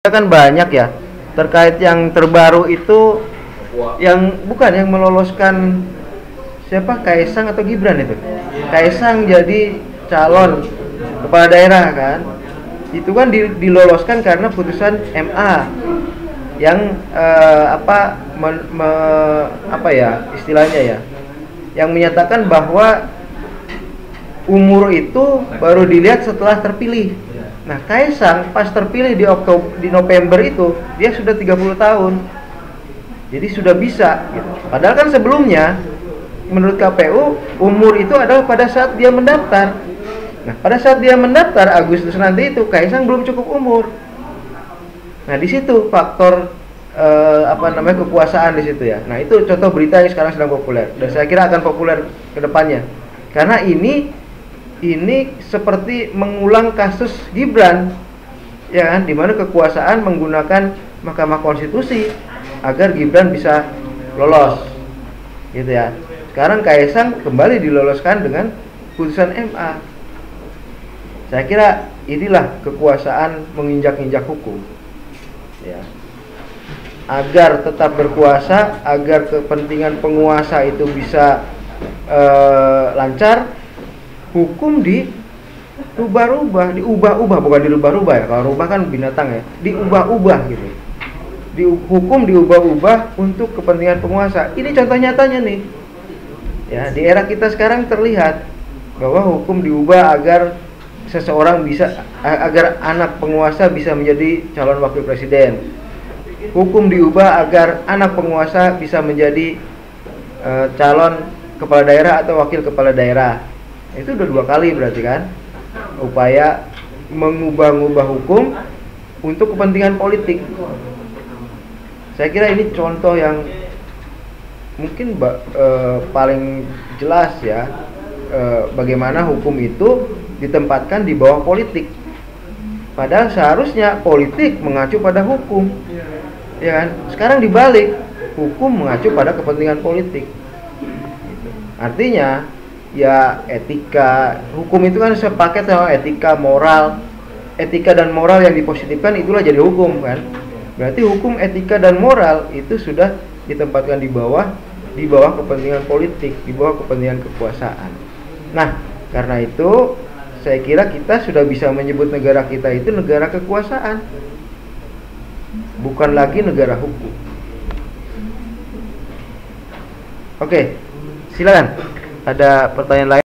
Kan banyak ya terkait yang terbaru itu, yang bukan yang meloloskan siapa, Kaisang atau Gibran itu. Kaisang jadi calon kepala daerah kan, itu kan diloloskan karena putusan MA yang apa ya istilahnya ya, yang menyatakan bahwa umur itu baru dilihat setelah terpilih. Nah, Kaisang pas terpilih di November itu dia sudah 30 tahun. Jadi sudah bisa gitu. Padahal kan sebelumnya menurut KPU umur itu adalah pada saat dia mendaftar. Nah, pada saat dia mendaftar Agustus nanti itu Kaisang belum cukup umur. Nah, di situ faktor kekuasaan di situ ya. Nah, itu contoh berita yang sekarang sedang populer dan saya kira akan populer ke depannya. Karena ini seperti mengulang kasus Gibran, ya kan, di mana kekuasaan menggunakan Mahkamah Konstitusi agar Gibran bisa lolos, gitu ya. Sekarang Kaisang kembali diloloskan dengan putusan MA. Saya kira inilah kekuasaan menginjak-injak hukum, ya. Agar tetap berkuasa, agar kepentingan penguasa itu bisa lancar. Hukum diubah-ubah, bukan dirubah-rubah ya. Kalau rubah kan binatang ya, diubah-ubah gitu. Hukum diubah-ubah untuk kepentingan penguasa. Ini contoh nyatanya nih. Ya, di era kita sekarang terlihat bahwa hukum diubah agar seseorang agar anak penguasa bisa menjadi calon wakil presiden. Hukum diubah agar anak penguasa bisa menjadi calon kepala daerah atau wakil kepala daerah. Itu udah 2 kali berarti kan upaya mengubah-ubah hukum untuk kepentingan politik. Saya kira ini contoh yang mungkin paling jelas ya, bagaimana hukum itu ditempatkan di bawah politik. Padahal seharusnya politik mengacu pada hukum, ya kan? Sekarang dibalik, hukum mengacu pada kepentingan politik. Artinya ya etika, hukum itu kan sepaket sama etika, moral. Etika dan moral yang dipositifkan itulah jadi hukum kan. Berarti hukum, etika dan moral itu sudah ditempatkan di bawah kepentingan politik, di bawah kepentingan kekuasaan. Nah, karena itu saya kira kita sudah bisa menyebut negara kita itu negara kekuasaan, bukan lagi negara hukum. Oke, silakan. Ada pertanyaan lain?